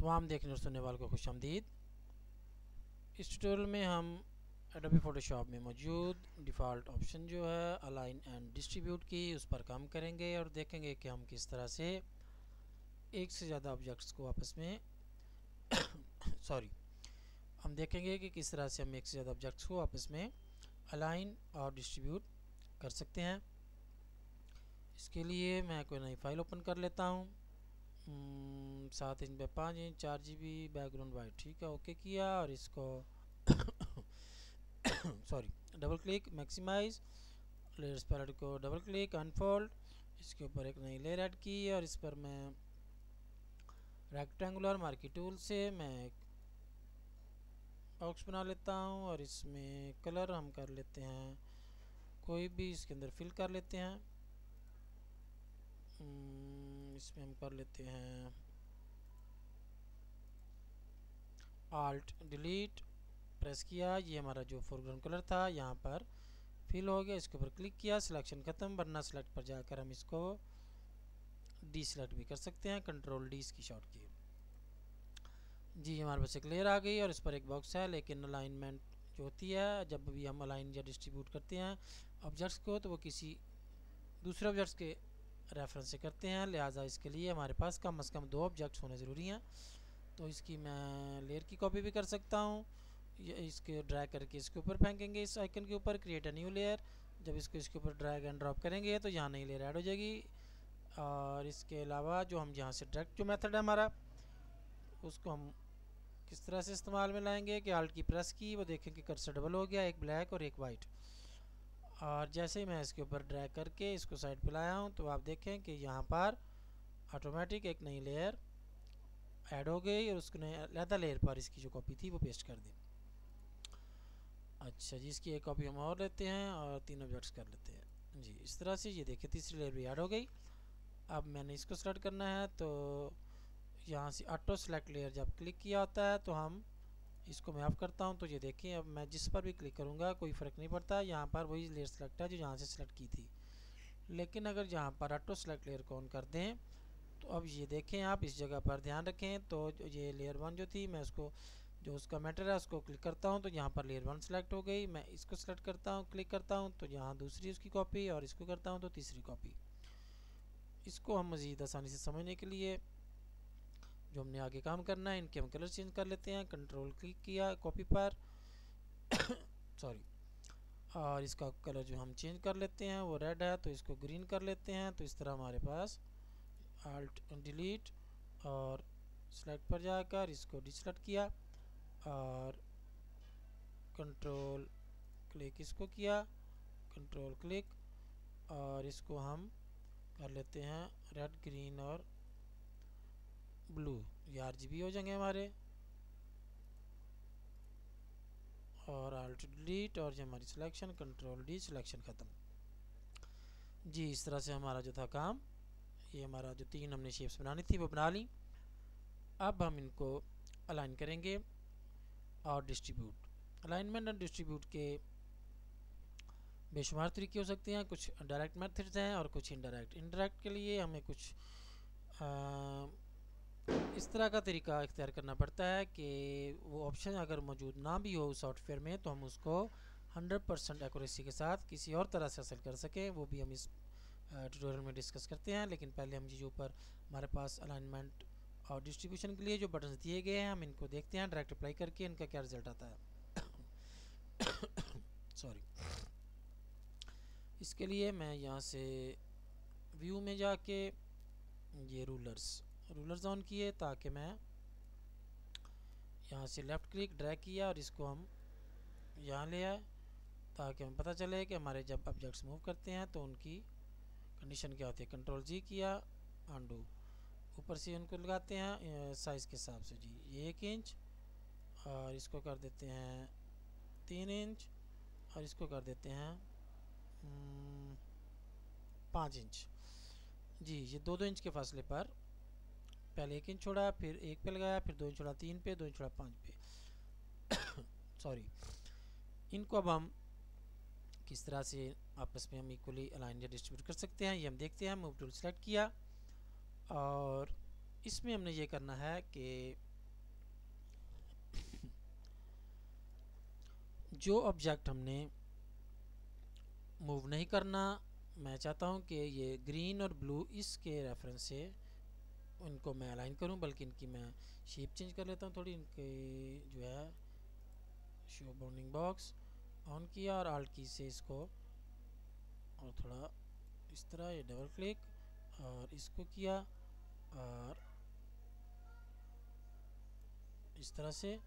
तमाम देखने और सुनने वालों को खुशामदीद। इस ट्यूटोरियल में हम एडोबी फोटोशॉप में मौजूद डिफ़ॉल्ट ऑप्शन जो है अलाइन एंड डिस्ट्रीब्यूट की, उस पर काम करेंगे और देखेंगे कि हम किस तरह से एक से ज़्यादा ऑब्जेक्ट्स को आपस में हम देखेंगे कि किस तरह से हम एक से ज़्यादा ऑब्जेक्ट्स को आपस में अलाइन और डिस्ट्रीब्यूट कर सकते हैं। इसके लिए मैं कोई नई फाइल ओपन कर लेता हूँ। 7 इंच पे 5 इंच 4 GB बैकग्राउंड वाइट, ठीक है, ओके किया और इसको double click, maximise layers palette को डबल क्लिक, अनफोल्ड, इसके ऊपर एक नई लेयर ऐड की और इस पर मैं रेक्टेंगुलर मार्की टूल से मैं एक बॉक्स बना लेता हूँ और इसमें कलर हम कर लेते हैं कोई भी, इसके अंदर फिल कर लेते हैं। इसमें हम कर लेते हैं आल्ट डिलीट, प्रेस किया, ये हमारा जो फोरग्राउंड कलर था यहाँ पर फिल हो गया। इसके ऊपर क्लिक किया, सिलेक्शन ख़त्म, वरना सेलेक्ट पर जाकर हम इसको डी सेलेक्ट भी कर सकते हैं, कंट्रोल डी इसकी शॉर्ट की। जी हमारे पास एक लेयर आ गई और इस पर एक बॉक्स है, लेकिन अलाइनमेंट जो होती है जब भी हम अलाइन या डिस्ट्रीब्यूट करते हैं ऑब्जेक्ट्स को तो वो किसी दूसरे ऑब्जेक्ट्स के रेफरेंस से करते हैं, लिहाजा इसके लिए हमारे पास कम से कम 2 ऑब्जेक्ट्स होने ज़रूरी हैं। तो इसकी मैं लेयर की कॉपी भी कर सकता हूँ, ये इसके ड्रैग करके इसके ऊपर फेंकेंगे, इस आइकन के ऊपर क्रिएट अ न्यू लेयर, जब इसको इसके ऊपर ड्रैग एंड ड्रॉप करेंगे तो यहाँ नई लेयर ऐड हो जाएगी। और इसके अलावा जो हम यहाँ से डायरेक्ट जो मेथड है हमारा, उसको हम किस तरह से इस्तेमाल में लाएंगे कि आल्ट की प्रेस की, वो देखें कि कर्सर डबल हो गया, एक ब्लैक और एक वाइट। और जैसे ही मैं इसके ऊपर ड्रैग करके इसको साइड पे लाया हूँ तो आप देखें कि यहाँ पर ऑटोमेटिक एक नई लेयर ऐड हो गई और उसको अलग लेयर पर इसकी जो कॉपी थी वो पेस्ट कर दी। अच्छा जी, इसकी एक कॉपी हम और लेते हैं और 3 ऑब्जेक्ट्स कर लेते हैं जी। इस तरह से ये देखिए तीसरी लेयर भी ऐड हो गई। अब मैंने इसको सेलेक्ट करना है तो यहाँ से ऑटो सेलेक्ट लेयर जब क्लिक किया होता है तो हम इसको मैं ऑफ करता हूँ, तो ये देखिए अब मैं जिस पर भी क्लिक करूँगा कोई फ़र्क नहीं पड़ता, यहाँ पर वही लेयर सेलेक्ट है जो यहाँ से सेलेक्ट की थी। लेकिन अगर यहाँ पर ऑटो सेलेक्ट लेयर को ऑन कर दें तो अब ये देखें, आप इस जगह पर ध्यान रखें, तो ये लेयर 1 जो थी मैं उसको जो उसका मैटर है उसको क्लिक करता हूँ तो यहाँ पर लेयर 1 सेलेक्ट हो गई। मैं इसको सेलेक्ट करता हूँ, क्लिक करता हूँ तो यहाँ दूसरी उसकी कॉपी, और इसको करता हूँ तो तीसरी कॉपी। इसको हम मज़ीद आसानी से समझने के लिए जो हमने आगे काम करना है, इनके हम कलर चेंज कर लेते हैं। कंट्रोल क्लिक किया कॉपी पर और इसका कलर जो हम चेंज कर लेते हैं वो रेड है तो इसको ग्रीन कर लेते हैं। तो इस तरह हमारे पास आल्ट डिलीट और सेलेक्ट पर जाकर इसको डिसेलेक्ट किया और कंट्रोल क्लिक इसको किया, कंट्रोल क्लिक, और इसको हम कर लेते हैं रेड, ग्रीन और ब्लू, ये RGB हो जाएंगे हमारे। और आल्ट डिलीट और जो हमारी सिलेक्शन, कंट्रोल डी, सिलेक्शन ख़त्म। जी इस तरह से हमारा जो था काम, ये हमारा जो 3 हमने शेप्स बनानी थी वो बना ली। अब हम इनको अलाइन करेंगे और डिस्ट्रीब्यूट। अलाइनमेंट और डिस्ट्रीब्यूट के बेशुमार तरीके हो सकते हैं, कुछ डायरेक्ट मेथड्स हैं और कुछ इनडायरेक्ट। इनडायरेक्ट के लिए हमें कुछ इस तरह का तरीका इख्तियार करना पड़ता है कि वो ऑप्शन अगर मौजूद ना भी हो सॉफ्टवेयर में तो हम उसको 100% एक्यूरेसी के साथ किसी और तरह से हासिल कर सकें, वो भी हम इस ट्यूटोरियल में डिस्कस करते हैं। लेकिन पहले हम जो ऊपर हमारे पास अलाइनमेंट और डिस्ट्रीब्यूशन के लिए जो बटन्स दिए गए हैं हम इनको देखते हैं डायरेक्ट अप्लाई करके इनका क्या रिजल्ट आता है। इसके लिए मैं यहाँ से व्यू में जाके ये रूलर्स ऑन किए ताकि मैं यहाँ से लेफ़्ट क्लिक ड्रैग किया और इसको हम यहाँ ले आए ताकि हमें पता चले कि हमारे जब ऑब्जेक्ट्स मूव करते हैं तो उनकी कंडीशन क्या होती है। कंट्रोल जी किया, अंडू, ऊपर से उनको लगाते हैं साइज़ के हिसाब से। जी ये 1 इंच और इसको कर देते हैं 3 इंच और इसको कर देते हैं 5 इंच। जी ये 2-2 इंच के फासले पर पहले 1 इंच छोड़ा, फिर 1 पे लगाया, फिर 2 इंच छोड़ा 3 पे, 2 इंच छोड़ा 5 पे इनको अब हम किस तरह से आपस में हम इक्वली अलाइन या डिस्ट्रीब्यूट कर सकते हैं ये हम देखते हैं। मूव टूल सेलेक्ट किया और इसमें हमने ये करना है कि जो ऑब्जेक्ट हमने मूव नहीं करना, मैं चाहता हूँ कि ये ग्रीन और ब्लू इसके रेफरेंस से उनको मैं अलाइन करूँ, बल्कि इनकी मैं शेप चेंज कर लेता हूँ थोड़ी। इनके जो है शो बाउंडिंग बॉक्स ऑन किया और आल्ट की से इसको और थोड़ा इस तरह ये डबल क्लिक और इसको किया और इस तरह से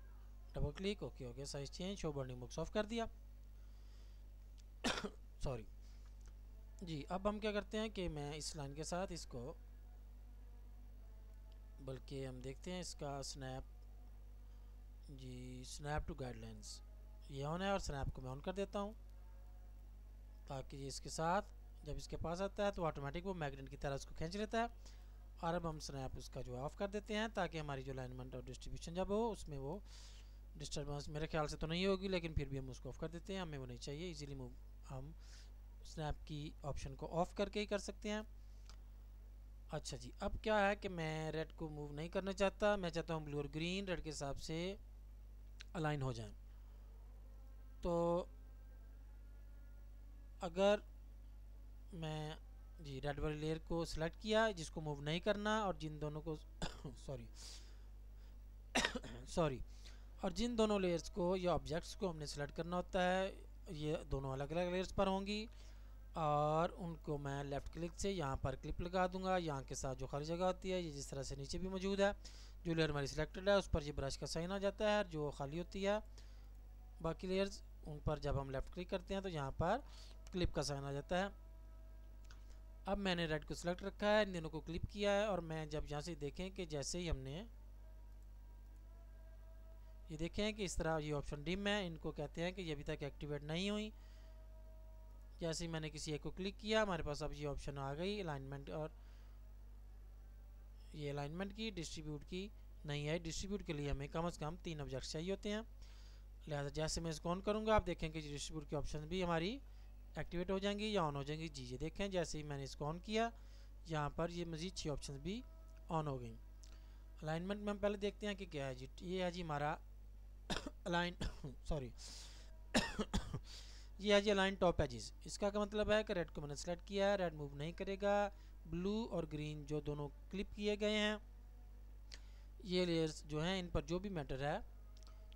डबल क्लिक, ओके हो गया, size change, show bounding box of कर दिया। सॉरी जी। अब हम क्या करते हैं कि मैं इस लाइन के साथ इसको, बल्कि हम देखते हैं इसका स्नैप, जी स्नैप टू गाइडलाइंस ये ऑन है और स्नैप को मैं ऑन कर देता हूँ, ताकि ये इसके साथ जब इसके पास आता है तो ऑटोमेटिक वो मैग्नेट की तरह उसको खींच लेता है। और अब हम स्नैप उसका जो ऑफ कर देते हैं, ताकि हमारी जो अलाइनमेंट और डिस्ट्रीब्यूशन जब हो उसमें वो डिस्टर्बेंस मेरे ख्याल से तो नहीं होगी, लेकिन फिर भी हम उसको ऑफ कर देते हैं, हमें वो नहीं चाहिए। इजीली मूव हम स्नैप की ऑप्शन को ऑफ करके ही कर सकते हैं। अच्छा जी, अब क्या है कि मैं रेड को मूव नहीं करना चाहता, मैं चाहता हूँ ब्लू और ग्रीन रेड के हिसाब से अलाइन हो जाएं। तो अगर मैं जी रेड वाली लेयर को सिलेक्ट किया जिसको मूव नहीं करना, और जिन दोनों को सॉरी सॉरी और जिन दोनों लेयर्स को या ऑब्जेक्ट्स को हमने सेलेक्ट करना होता है, ये दोनों अलग अलग लेयर्स पर होंगी, और उनको मैं लेफ़्ट क्लिक से यहाँ पर क्लिप लगा दूंगा। यहाँ के साथ जो खाली जगह होती है ये जिस तरह से नीचे भी मौजूद है, जो लेयर हमारी सिलेक्टेड है उस पर ये ब्रश का साइन आ जाता है, जो खाली होती है बाकी लेयर्स उन पर जब हम लेफ़्ट क्लिक करते हैं तो यहाँ पर क्लिप का साइन आ जाता है। अब मैंने रेड को सिलेक्ट रखा है, इन दोनों को क्लिप किया है, और मैं जब यहाँ से देखें कि जैसे ही हमने ये देखें कि इस तरह ये ऑप्शन डिम है, इनको कहते हैं कि ये अभी तक एक्टिवेट नहीं हुई। जैसे ही मैंने किसी एक को क्लिक किया हमारे पास अब ये ऑप्शन आ गई अलाइनमेंट, और ये अलाइनमेंट की, डिस्ट्रीब्यूट की नहीं है। डिस्ट्रीब्यूट के लिए हमें कम से कम 3 ऑब्जेक्ट चाहिए होते हैं, लिहाजा जैसे मैं इसको ऑन करूँगा आप देखेंगे डिस्ट्रीब्यूट की ऑप्शन भी हमारी एक्टिवेट हो जाएंगी या ऑन हो जाएंगी। जी ये देखें जैसे ही मैंने इसको ऑन किया यहाँ पर ये मज़ीद 6 ऑप्शन भी ऑन हो गई। अलाइनमेंट में हम पहले देखते हैं कि क्या है जी। ये है जी हमारा अलाइन सॉरी ये है जी अलाइन टॉप एजेस। इसका क्या मतलब है कि रेड को मैंने सेलेक्ट किया है, रेड मूव नहीं करेगा, ब्लू और ग्रीन जो दोनों क्लिप किए गए हैं ये लेयर्स जो हैं इन पर जो भी मैटर है,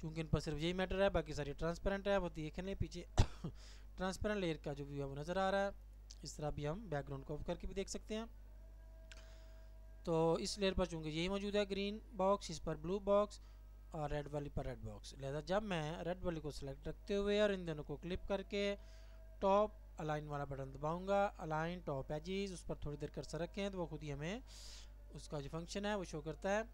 क्योंकि इन पर सिर्फ यही मैटर है, बाकी सारी ट्रांसपेरेंट है, वो देख लें पीछे ट्रांसपेरेंट लेयर का जो व्यू है वो नज़र आ रहा है। इस तरह भी हम बैकग्राउंड को ऑफ करके भी देख सकते हैं। तो इस लेयर पर चूँकि यही मौजूद है ग्रीन बॉक्स, इस पर ब्लू बॉक्स और रेड वाली पर रेड बॉक्स, लिहाजा जब मैं रेड वाली को सिलेक्ट रखते हुए और इन दोनों को क्लिप करके टॉप अलाइन वाला बटन दबाऊंगा, अलाइन टॉप एजेस, उस पर थोड़ी देर कर्सर रखें तो वो खुद ही हमें उसका जो फंक्शन है वो शो करता है।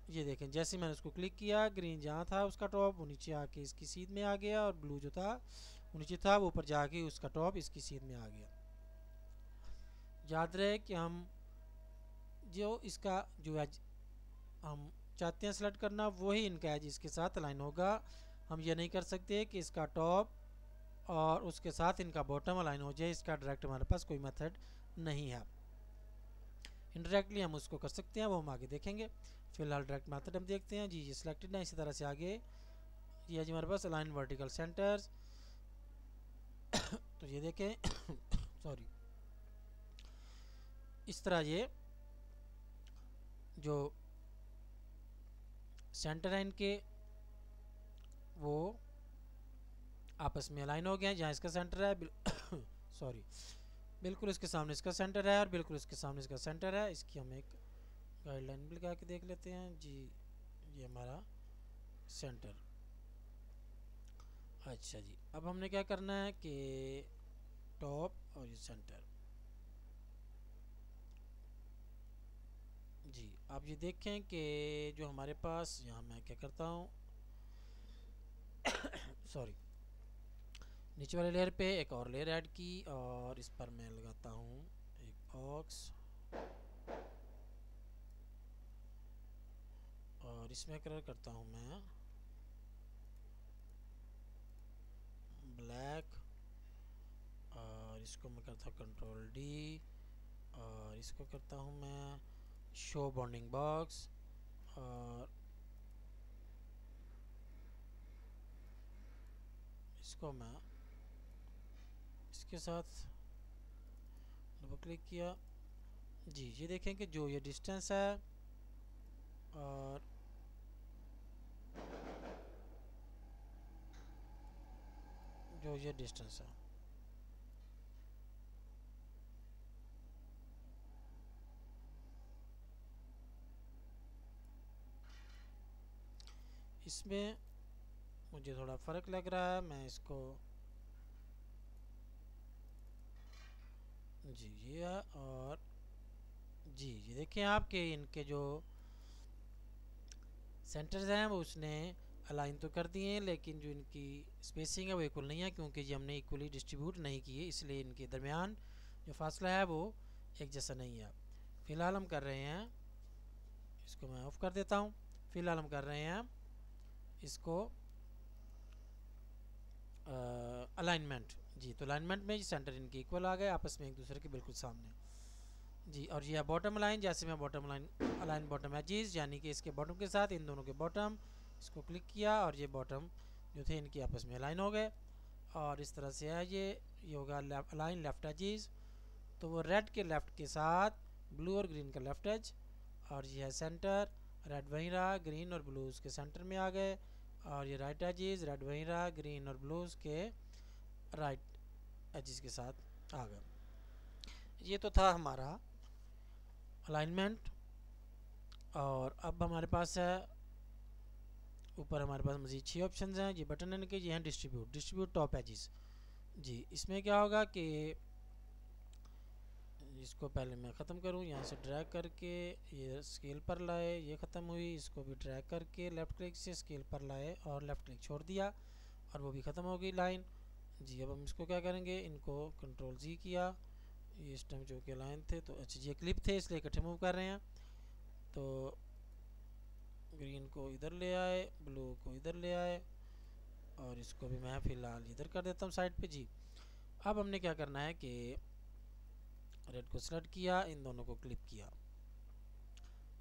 ये देखें जैसे मैंने उसको क्लिक किया ग्रीन जहाँ था उसका टॉप वो नीचे आके इसकी सीध में आ गया, और ब्लू जो था वो नीचे था वो ऊपर जाके उसका टॉप इसकी सीध में आ गया। याद रहे कि हम जो इसका जो एज हम चाहते हैं सेलेक्ट करना वही इनका एज इसके साथ अलाइन होगा। हम ये नहीं कर सकते कि इसका टॉप और उसके साथ इनका बॉटम अलाइन हो जाए, इसका डायरेक्ट हमारे पास कोई मेथड नहीं है। इनडायरेक्टली हम उसको कर सकते हैं, वो हम आगे देखेंगे। फिलहाल डायरेक्ट मेथड हम देखते हैं जी। ये सिलेक्टेड है, इसी तरह से आगे ये जी हमारे पास अलाइन वर्टिकल सेंटर्स तो ये देखें सॉरी इस तरह ये जो सेंटर है इनके वो आपस में अलाइन हो गए हैं। जहाँ इसका सेंटर है सॉरी बिल्कुल इसके सामने इसका सेंटर है और बिल्कुल इसके सामने इसका सेंटर है। इसकी हम एक गाइडलाइन भी लगा के देख लेते हैं जी। ये हमारा सेंटर। अच्छा जी, अब हमने क्या करना है कि टॉप और ये सेंटर जी। आप ये देखें कि जो हमारे पास यहाँ मैं क्या करता हूँ सॉरी नीचे वाले लेयर पे एक और लेयर ऐड की और इस पर मैं लगाता हूँ एक बॉक्स, और इसमें कलर करता हूँ मैं ब्लैक, और इसको मैं करता हूँ कंट्रोल डी, और इसको करता हूँ मैं शो बाउंडिंग बॉक्स, और इसको मैं इसके साथ डबल क्लिक किया जी, ये देखें कि जो ये डिस्टेंस है और जो ये डिस्टेंस है इसमें मुझे थोड़ा फ़र्क लग रहा है। मैं इसको जी ये है और जी ये देखें आप कि इनके जो सेंटर्स हैं वो उसने अलाइन तो कर दिए हैं, लेकिन जो इनकी स्पेसिंग है वो इक्वल नहीं है, क्योंकि ये हमने इक्वली डिस्ट्रीब्यूट नहीं किए, इसलिए इनके दरमियान जो फासला है वो एक जैसा नहीं है। फ़िलहाल हम कर रहे हैं, इसको मैं ऑफ़ कर देता हूँ। फ़िलहाल हम कर रहे हैं इसको अलाइनमेंट जी, तो अलाइनमेंट में सेंटर इनके इक्वल आ गए आपस में एक दूसरे के बिल्कुल सामने जी। और ये बॉटम लाइन, जैसे मैं bottom line align bottom edges यानी कि इसके बॉटम के साथ इन दोनों के बॉटम, इसको क्लिक किया और ये बॉटम जो थे इनके आपस में अलाइन हो गए और इस तरह से है ये होगा अलाइन लेफ्ट एजेस। तो वो रेड के लेफ़्ट के साथ ब्लू और ग्रीन का लेफ़्ट एज, और ये है सेंटर, रेड वहीं रहा, ग्रीन और ब्लू उसके सेंटर में आ गए, और ये राइट एजेस, रेड वहीं रहा, ग्रीन और ब्लू उसके राइट एजेस के साथ आ गए। ये तो था हमारा अलाइनमेंट। और अब हमारे पास है ऊपर हमारे पास मज़ीद 6 ऑप्शंस हैं। ये बटन इनके ये हैं डिस्ट्रीब्यूट टॉप एजेस जी। इसमें क्या होगा कि इसको पहले मैं ख़त्म करूँ, यहाँ से ड्रैग करके ये स्केल पर लाए, ये ख़त्म हुई, इसको भी ड्रैग करके लेफ़्ट क्लिक से स्केल पर लाए और लेफ़्ट क्लिक छोड़ दिया और वो भी ख़त्म हो गई लाइन जी। अब हम इसको क्या करेंगे, इनको कंट्रोल जी किया, ये इस टाइम जो कि लाइन थे तो अच्छा ये क्लिप थे इसलिए इकट्ठे मूव कर रहे हैं। तो ग्रीन को इधर ले आए, ब्लू को इधर ले आए और इसको भी मैं फ़िलहाल इधर कर देता हूँ साइड पे जी। अब हमने क्या करना है कि रेड को सेलेक्ट किया, इन दोनों को क्लिप किया।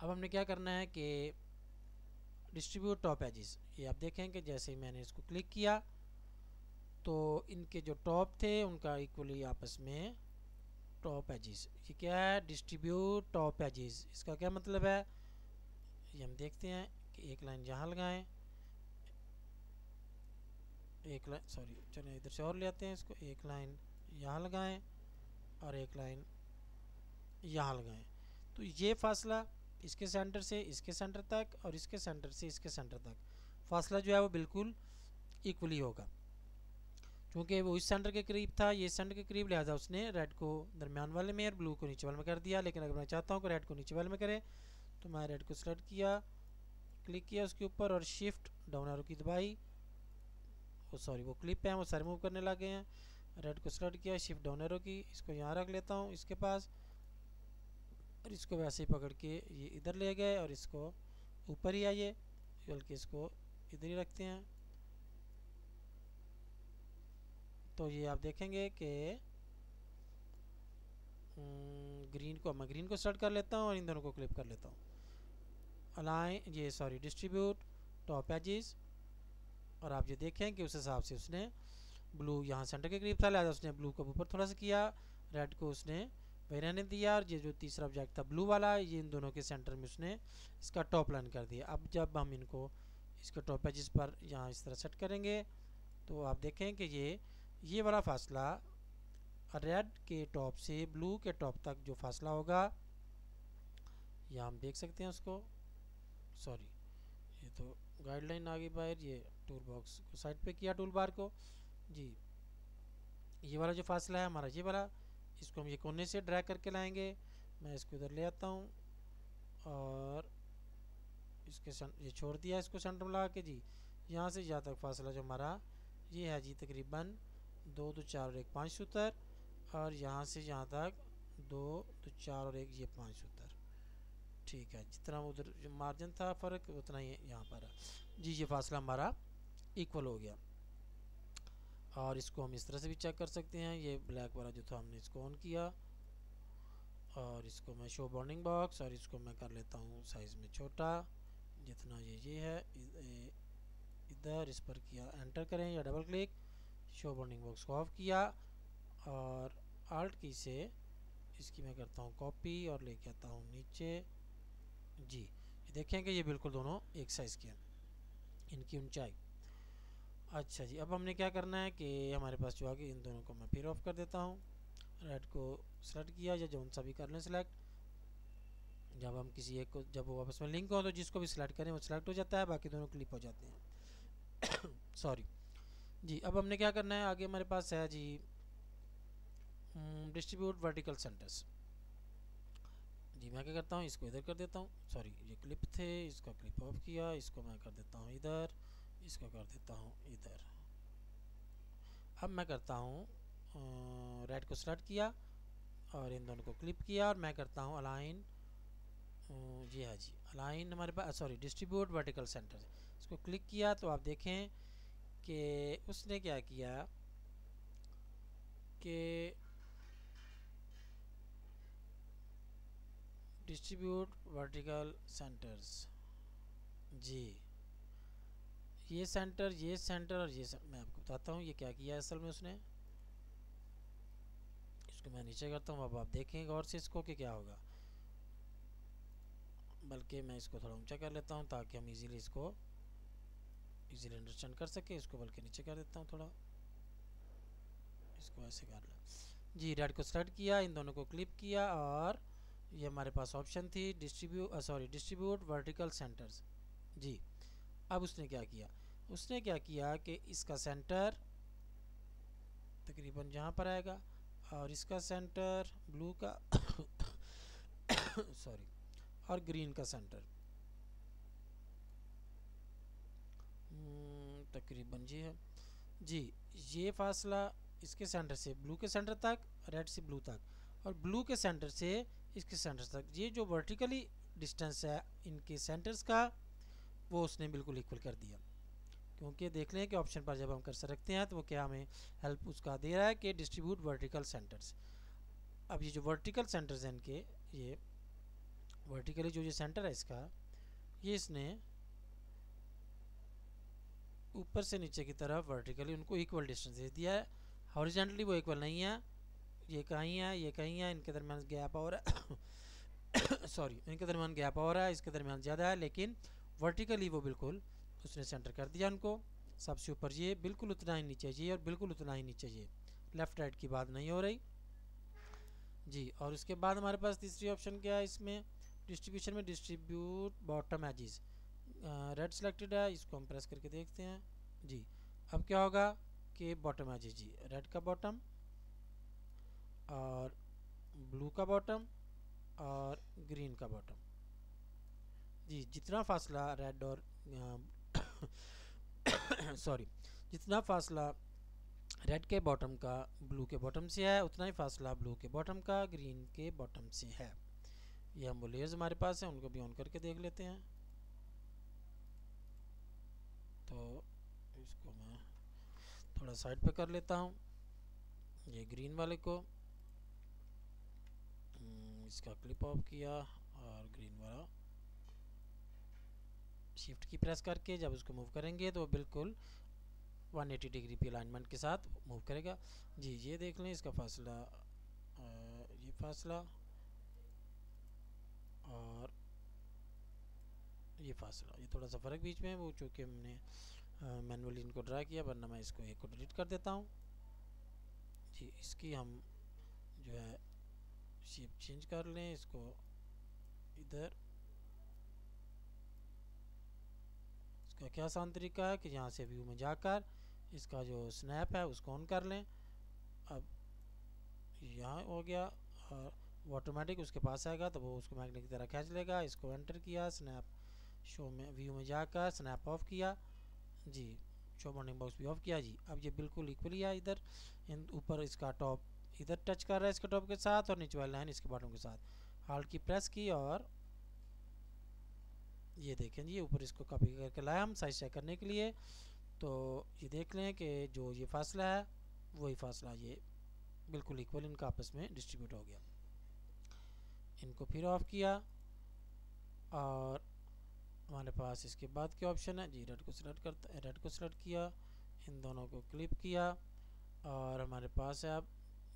अब हमने क्या करना है कि डिस्ट्रीब्यूट टॉप एजेस, ये आप देखें कि जैसे ही मैंने इसको क्लिक किया तो इनके जो टॉप थे उनका इक्वली आपस में टॉप एजेस, ये क्या है डिस्ट्रीब्यूट टॉप एजेस, इसका क्या मतलब है ये हम देखते हैं कि एक लाइन यहाँ लगाएं, एक लाइन सॉरी चलिए इधर से और ले आते हैं इसको, एक लाइन यहाँ लगाएं और एक लाइन यहाँ लगाएं। तो ये फासला इसके सेंटर से इसके सेंटर तक और इसके सेंटर से इसके सेंटर तक फासला जो है वो बिल्कुल इक्वली होगा, क्योंकि वो इस सेंटर के करीब था, ये सेंटर के करीब, लिहाजा उसने रेड को दरमियान वाले में और ब्लू को नीचे वाले में कर दिया। लेकिन अगर मैं चाहता हूँ कि रेड को नीचे वाले में करे तो मैं रेड को सेलेक्ट किया, क्लिक किया उसके ऊपर और शिफ्ट डाउन एरो की दबाई, वो सॉरी वो क्लिप है वो सारे मूव करने लगे हैं। रेड को सेलेक्ट किया, शिफ्ट डाउन एरो की, इसको यहाँ रख लेता हूँ इसके पास और इसको वैसे ही पकड़ के ये इधर ले गए और इसको ऊपर ही आइए, बल्कि इसको इधर ही रखते हैं। तो ये आप देखेंगे कि ग्रीन को मैं ग्रीन को सेलेक्ट कर लेता हूँ और इन दोनों को क्लिप कर लेता हूँ। अलाइन ये सॉरी डिस्ट्रीब्यूट टॉप एजेस, और आप ये देखें कि उस हिसाब से उसने ब्लू यहाँ सेंटर के करीब था, लिहाजा उसने ब्लू को ऊपर थोड़ा सा किया, रेड को उसने वही रहने दिया, और ये जो तीसरा ऑब्जेक्ट था ब्लू वाला ये इन दोनों के सेंटर में उसने इसका टॉप लाइन कर दिया। अब जब हम इनको इसके टॉप एजेस पर यहाँ इस तरह सेट करेंगे तो आप देखें कि ये वाला फासला रेड के टॉप से ब्लू के टॉप तक जो फासला होगा यहाँ हम देख सकते हैं उसको, सॉरी ये तो गाइडलाइन आ गई बाहर, ये टूल बॉक्स को साइड पे किया टूल बार को जी। ये वाला जो फासला है हमारा ये वाला, इसको हम ये कोने से ड्रैग करके लाएंगे, मैं इसको इधर ले आता हूँ और इसके ये छोड़ दिया इसको सेंटर में लगा के जी। यहाँ से यहाँ तक फासला जो हमारा ये है जी तकरीबन 2 2 4 और 1 5 सूत्र, और यहाँ से यहाँ तक 2 2 4 और 1 ये 5 सूत्र, ठीक है। जितना उधर जो मार्जिन था फ़र्क उतना ही यहाँ पर है जी। ये फासला हमारा इक्वल हो गया और इसको हम इस तरह से भी चेक कर सकते हैं। ये ब्लैक वाला जो था हमने इसको ऑन किया और इसको मैं शो बाउंडिंग बॉक्स और इसको मैं कर लेता हूँ साइज़ में छोटा, जितना ये है इधर इस पर किया, एंटर करें या double click, show bounding box को ऑफ किया और आल्ट की से इसकी मैं करता हूँ कॉपी और लेके आता हूँ नीचे जी। देखें कि ये बिल्कुल दोनों एक साइज़ के हैं, इनकी ऊंचाई। अच्छा जी, अब हमने क्या करना है कि हमारे पास जो आगे इन दोनों को मैं फिर ऑफ कर देता हूँ। रेड को सेलेक्ट किया या जो सा भी कर लें सिलेक्ट। जब हम किसी एक को जब वो आपस में लिंक हो तो जिसको भी सिलेक्ट करें वो सिलेक्ट हो जाता है, बाकी दोनों क्लिप हो जाते हैं। सॉरी जी। अब हमने क्या करना है, आगे हमारे पास है जी डिस्ट्रीब्यूट वर्टिकल सेंटर्स। जी मैं क्या करता हूँ, इसको इधर कर देता हूँ। सॉरी ये क्लिप थे, इसका क्लिप ऑफ किया, इसको मैं कर देता हूँ इधर, इसको कर देता हूँ इधर। अब मैं करता हूँ रेड को सेलेक्ट किया और इन दोनों को क्लिप किया और मैं करता हूँ अलाइन। जी हाँ जी, अलाइन हमारे पास सॉरी डिस्ट्रीब्यूट वर्टिकल सेंटर, इसको क्लिक किया तो आप देखें कि उसने क्या किया कि डिस्ट्रीब्यूट वर्टिकल सेंटर्स जी, ये सेंटर और ये मैं आपको बताता हूँ ये क्या किया असल में उसने। इसको मैं नीचे करता हूँ, अब आप देखें गौर से इसको कि क्या होगा। बल्कि मैं इसको थोड़ा ऊंचा कर लेता हूँ ताकि हम इजीली इसको इजीली अंडरस्टैंड कर सके। इसको बल्कि नीचे कर देता हूँ थोड़ा, इसको ऐसे कर लें जी। रेड को सेलेक्ट किया, इन दोनों को क्लिप किया और ये हमारे पास ऑप्शन थी डिस्ट्रीब्यूट वर्टिकल सेंटर्स जी। अब उसने क्या किया कि इसका सेंटर तकरीबन जहाँ पर आएगा और इसका सेंटर ब्लू का सॉरी और ग्रीन का सेंटर तकरीबन जी है जी। ये फासला इसके सेंटर से ब्लू के सेंटर तक, रेड से ब्लू तक और ब्लू के सेंटर से इसके सेंटर तक, ये जो वर्टिकली डिस्टेंस है इनके सेंटर्स का वो उसने बिल्कुल इक्वल कर दिया। क्योंकि देख लें कि ऑप्शन पर जब हम कर्सर रखते हैं तो वो क्या हमें हेल्प उसका दे रहा है कि डिस्ट्रीब्यूट वर्टिकल सेंटर्स। अब ये जो वर्टिकल सेंटर्स हैं इनके, ये वर्टिकली जो ये सेंटर है इसका, ये इसने ऊपर से नीचे की तरफ वर्टिकली उनको इक्वल डिस्टेंस दे दिया है। हॉरिजॉन्टली वो इक्वल नहीं है, ये कहीं है ये कहीं है, इनके दरमियान गैप और सॉरी इनके दरमियान गैप और है, इसके दरमियान ज़्यादा है, लेकिन वर्टिकली वो बिल्कुल उसने सेंटर कर दिया उनको। सबसे ऊपर ये बिल्कुल उतना ही नीचे ये और बिल्कुल उतना ही नीचे ये, लेफ़्ट राइट की बात नहीं हो रही जी। और उसके बाद हमारे पास तीसरी ऑप्शन क्या है इसमें डिस्ट्रीब्यूशन में, distribute bottom edges. Red selected है, इसको हम प्रेस करके देखते हैं जी। अब क्या होगा कि बॉटम एजिज जी, रेड का बॉटम और ब्लू का बॉटम और ग्रीन का बॉटम जी। जितना फासला रेड और सॉरी जितना फासला रेड के बॉटम का ब्लू के बॉटम से है उतना ही फासला ब्लू के बॉटम का ग्रीन के बॉटम से है। ये हम वो लेयर्स हमारे पास हैं उनको भी ऑन करके देख लेते हैं। तो इसको मैं थोड़ा साइड पे कर लेता हूँ, ये ग्रीन वाले को इसका क्लिप ऑफ किया और ग्रीन वाला शिफ्ट की प्रेस करके जब उसको मूव करेंगे तो बिल्कुल 180 डिग्री पे अलाइनमेंट के साथ मूव करेगा जी। ये देख लें इसका फासला, ये फासला और ये फासला, ये थोड़ा सा फ़र्क बीच में है वो चूँकि हमने मैनुअली इनको ड्रा किया, वरना मैं इसको एक को डिलीट कर देता हूँ जी। इसकी हम जो है शेप चेंज कर लें, इसको इधर। इसका क्या आसान तरीका है कि यहाँ से व्यू में जाकर इसका जो स्नैप है उसको ऑन कर लें। अब यहाँ हो गया और वो ऑटोमेटिक उसके पास आएगा तो वो उसको मैग्नेट की तरह खींच लेगा। इसको एंटर किया, स्नैप शो में व्यू में जाकर स्नैप ऑफ किया जी, शो बाउंडिंग बॉक्स भी ऑफ किया जी। अब ये बिल्कुल इक्वली है, इधर ऊपर इसका टॉप इधर टच कर रहा है इसके टॉप के साथ और नीचे वाली लाइन इसके बॉटम के साथ। हाल्ट की प्रेस की और ये देखें जी ऊपर इसको कॉपी करके लाया हम साइज चेक करने के लिए। तो ये देख लें कि जो ये फासला है वही फासला ये बिल्कुल इक्वल इनका आपस में डिस्ट्रीब्यूट हो गया। इनको फिर ऑफ किया और हमारे पास इसके बाद क्या ऑप्शन है जी, रेड को सिलेक्ट किया, इन दोनों को क्लिप किया और हमारे पास है अब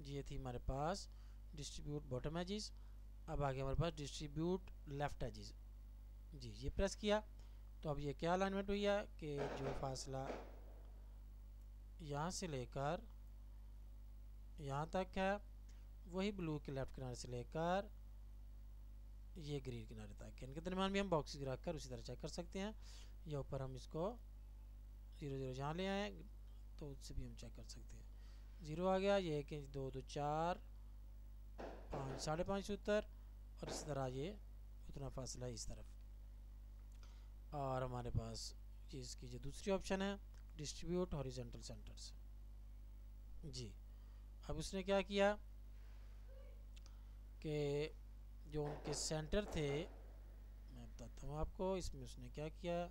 ये थी हमारे पास डिस्ट्रीब्यूट बॉटम एजिस। अब आगे हमारे पास डिस्ट्रीब्यूट लेफ्ट एजिस। जी ये प्रेस किया तो अब ये क्या अलाइनमेंट हुई है कि जो फासला यहाँ से लेकर यहाँ तक है वही ब्लू के लेफ्ट किनारे से लेकर ये ग्रीन किनारे तक है। इनके दरम्यान भी हम बॉक्स रख कर उसी तरह चेक कर सकते हैं। या ऊपर हम इसको 0 0 जहाँ ले आए तो उससे भी हम चेक कर सकते हैं। 0 आ गया, ये 1 इंच 2 2 4 5 5.5 उत्तर और इस तरह ये उतना फासला है इस तरफ। और हमारे पास ये इसकी जो दूसरी ऑप्शन है डिस्ट्रीब्यूट हॉरिजॉन्टल सेंटर्स। जी अब उसने क्या किया कि जो उनके सेंटर थे मैं बताता हूँ आपको। इसमें उसने क्या किया,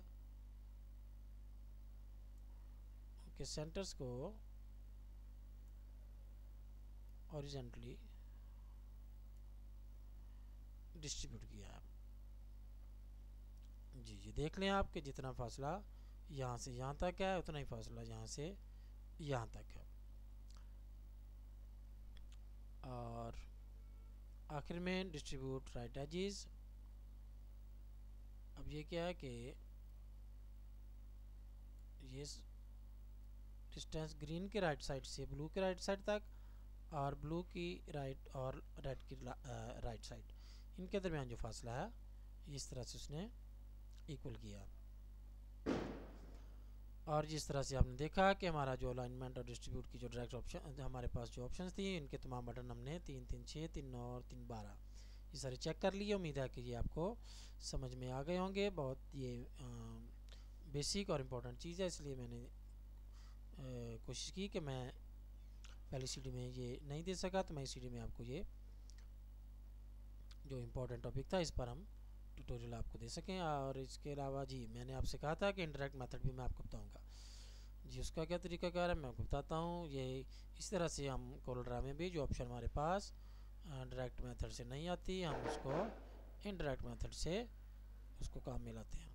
उनके सेंटर्स को हॉरिजॉन्टली डिस्ट्रीब्यूट किया है। जी ये देख लें आप कि जितना फासला यहाँ से यहाँ तक है उतना ही फासला यहाँ से यहाँ तक है। और आखिर में डिस्ट्रीब्यूट राइट एजिस। अब ये क्या है कि ये डिस्टेंस ग्रीन के राइट साइड से ब्लू के राइट साइड तक और ब्लू की राइट और रेड की राइट साइड, इनके दरमियान जो फासला है इस तरह से उसने इक्वल किया। और जिस तरह से आपने देखा कि हमारा जो अलाइनमेंट और डिस्ट्रीब्यूट की जो डायरेक्ट ऑप्शन हमारे पास जो ऑप्शंस थी इनके तमाम बटन हमने 3 3 6 3 9 और 3 12 ये सारे चेक कर लिए। उम्मीद है कि ये आपको समझ में आ गए होंगे। बहुत ये बेसिक और इम्पोर्टेंट चीज़ है, इसलिए मैंने कोशिश की कि मैं पहली सीडी में ये नहीं दे सका तो मैं सीडी में आपको ये जो इम्पोर्टेंट टॉपिक था इस पर हम ट्यूटोरियल आपको दे सकें। और इसके अलावा जी मैंने आपसे कहा था कि इंटरेक्ट मेथड भी मैं आपको बताऊंगा। जी उसका क्या तरीकाकार है मैं आपको बताता हूँ। ये इस तरह से हम कोलड्रा में भी जो ऑप्शन हमारे पास डायरेक्ट मेथड से नहीं आती हम उसको इनडायरेक्ट मेथड से उसको काम में लाते हैं।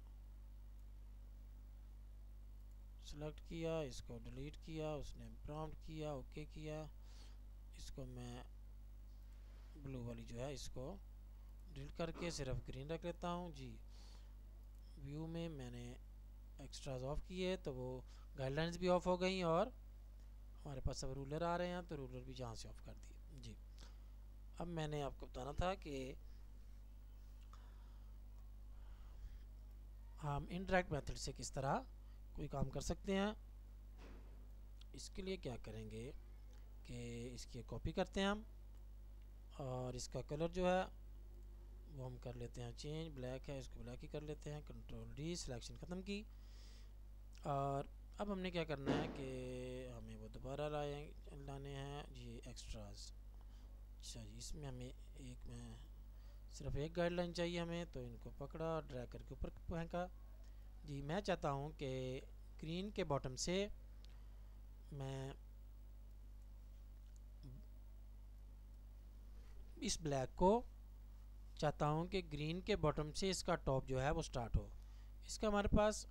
सेलेक्ट किया, इसको डिलीट किया, उसने प्रॉम्प्ट किया, ओके किया। इसको मैं ब्लू वाली जो है इसको डिलीट करके सिर्फ ग्रीन रख लेता हूँ। जी व्यू में मैंने एक्स्ट्राज ऑफ किए तो वो गाइडलाइंस भी ऑफ हो गई और हमारे पास अब रूलर आ रहे हैं तो रूलर भी जहाँ से ऑफ कर दिए। जी अब मैंने आपको बताना था कि हम इनडायरेक्ट मेथड से किस तरह कोई काम कर सकते हैं। इसके लिए क्या करेंगे कि इसकी कॉपी करते हैं हम और इसका कलर जो है वो हम कर लेते हैं चेंज, ब्लैक है इसको ब्लैक ही कर लेते हैं, कंट्रोल डी, सिलेक्शन ख़त्म की। और अब हमने क्या करना है कि हमें वो दोबारा लाने हैं जी एक्स्ट्राज। अच्छा जी इसमें हमें सिर्फ एक गाइडलाइन चाहिए हमें, तो इनको पकड़ा और ड्रैग करके ऊपर फेंका। जी मैं चाहता हूँ कि ग्रीन के बॉटम से मैं इस ब्लैक को चाहता हूँ कि ग्रीन के बॉटम से इसका टॉप जो है वो स्टार्ट हो। इसका हमारे पास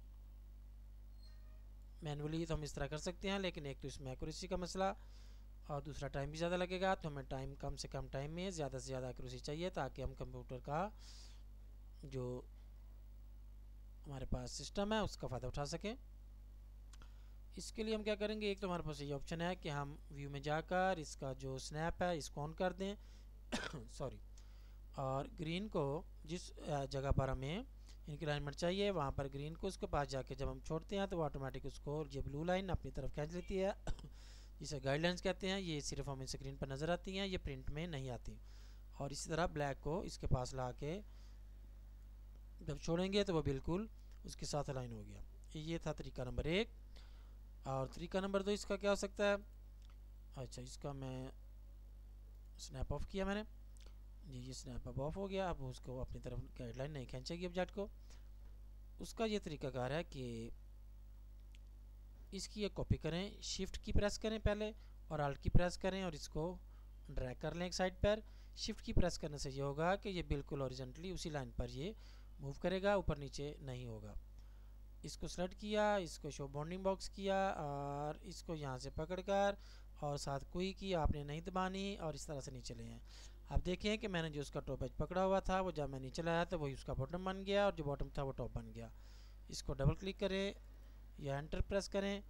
मैनुअली तो हम इस तरह कर सकते हैं, लेकिन एक तो इसमें एक्यूरेसी का मसला और दूसरा टाइम भी ज़्यादा लगेगा। तो हमें टाइम कम से कम टाइम में ज़्यादा से ज़्यादा एक्यूरेसी चाहिए ताकि हम कंप्यूटर का जो हमारे पास सिस्टम है उसका फ़ायदा उठा सकें। इसके लिए हम क्या करेंगे, एक तो हमारे पास ये ऑप्शन है कि हम व्यू में जाकर इसका जो स्नैप है इसको ऑन कर दें सॉरी, और ग्रीन को जिस जगह पर हमें इनकी अलाइनमेंट चाहिए वहाँ पर ग्रीन को उसके पास जाके जब हम छोड़ते हैं तो ऑटोमेटिक उसको ये ब्लू लाइन अपनी तरफ खींच लेती है जिसे गाइडलाइंस कहते हैं। ये सिर्फ हमें स्क्रीन पर नज़र आती हैं, ये प्रिंट में नहीं आती। और इसी तरह ब्लैक को इसके पास ला के जब छोड़ेंगे तो वो बिल्कुल उसके साथ अलाइन हो गया। ये था तरीका नंबर 1। और तरीका नंबर 2 इसका क्या हो सकता है। अच्छा इसका मैं स्नैप ऑफ किया मैंने जी, ये स्नैप अब ऑफ हो गया। अब उसको अपनी तरफ गाइडलाइन नहीं खींचेगी ऑब्जेक्ट को। उसका ये तरीकाकार है कि इसकी एक कॉपी करें, शिफ्ट की प्रेस करें पहले और अल्ट की प्रेस करें और इसको ड्रैग कर लें एक साइड पर। शिफ्ट की प्रेस करने से ये होगा कि ये बिल्कुल हॉरिजॉन्टली उसी लाइन पर ये मूव करेगा, ऊपर नीचे नहीं होगा। इसको सेलेक्ट किया, इसको शो बाउंडिंग बॉक्स किया और इसको यहाँ से पकड़कर और साथ कोई की आपने नहीं दबानी और इस तरह से नीचे ले आए। आप देखें कि मैंने जो उसका टॉप एज पकड़ा हुआ था वो जब मैं नीचे लाया तो वही उसका बॉटम बन गया और जो बॉटम था वो टॉप बन गया। इसको डबल क्लिक करें या एंटर प्रेस करें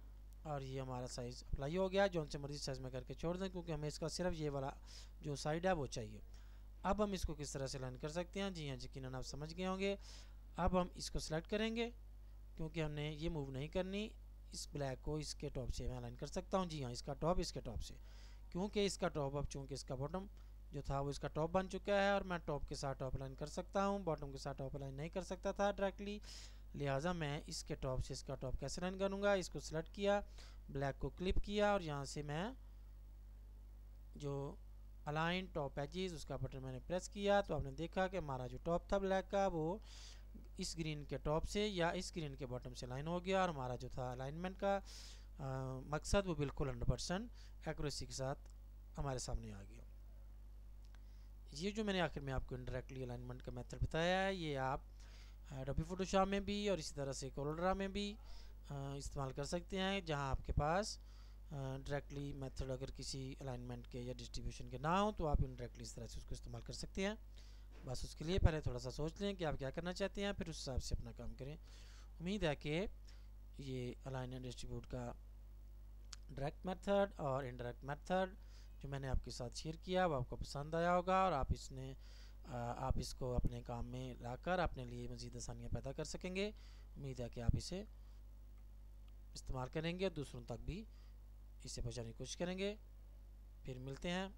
और ये हमारा साइज़ अप्लाई हो गया। जो उनसे मर्जी साइज़ में करके छोड़ दें क्योंकि हमें इसका सिर्फ ये वाला जो साइड है वो चाहिए। अब हम इसको किस तरह से लाइन कर सकते हैं, जी हाँ यकीनन आप समझ गए होंगे। अब हम इसको सिलेक्ट करेंगे क्योंकि हमने ये मूव नहीं करनी, इस ब्लैक को इसके टॉप से मैं अलाइन कर सकता हूँ। जी हाँ, इसका टॉप इसके टॉप से, क्योंकि इसका टॉप अब चूँकि इसका बॉटम जो था वो इसका टॉप बन चुका है और मैं टॉप के साथ टॉप अलाइन कर सकता हूँ, बॉटम के साथ टॉप अलाइन नहीं कर सकता था डायरेक्टली। लिहाजा मैं इसके टॉप से इसका टॉप कैसे अलाइन करूँगा, इसको सिलेक्ट किया, ब्लैक को क्लिप किया और यहाँ से मैं जो अलाइन टॉप एजेस उसका बटन मैंने प्रेस किया तो आपने देखा कि हमारा जो टॉप था ब्लैक का वो इस ग्रीन के टॉप से या इस ग्रीन के बॉटम से लाइन हो गया और हमारा जो था अलाइनमेंट का मकसद वो बिल्कुल 100% एक्यूरेसी के साथ हमारे सामने आ गया। ये जो मैंने आखिर में आपको इंडायरेक्टली अलाइनमेंट का मेथड बताया है ये आप एडोबी फोटोशॉप में भी और इसी तरह से कोलोरेडो में भी इस्तेमाल कर सकते हैं, जहां आपके पास डायरेक्टली मेथड अगर किसी अलाइनमेंट के या डिस्ट्रीब्यूशन के ना हो तो आप इनडायरेक्टली इस तरह से उसको इस्तेमाल कर सकते हैं। बस उसके लिए पहले थोड़ा सा सोच लें कि आप क्या करना चाहते हैं, फिर उस हिसाब से अपना काम करें। उम्मीद है कि ये अलाइन एंड डिस्ट्रीब्यूट का डायरेक्ट मेथड और इनडायरेक्ट मेथड जो मैंने आपके साथ शेयर किया वो आपको पसंद आया होगा और आप इसको अपने काम में लाकर अपने लिए मज़ीद आसानियाँ पैदा कर सकेंगे। उम्मीद है कि आप इसे इस्तेमाल करेंगे, दूसरों तक भी इसे पहुँचाने की कोशिश करेंगे। फिर मिलते हैं।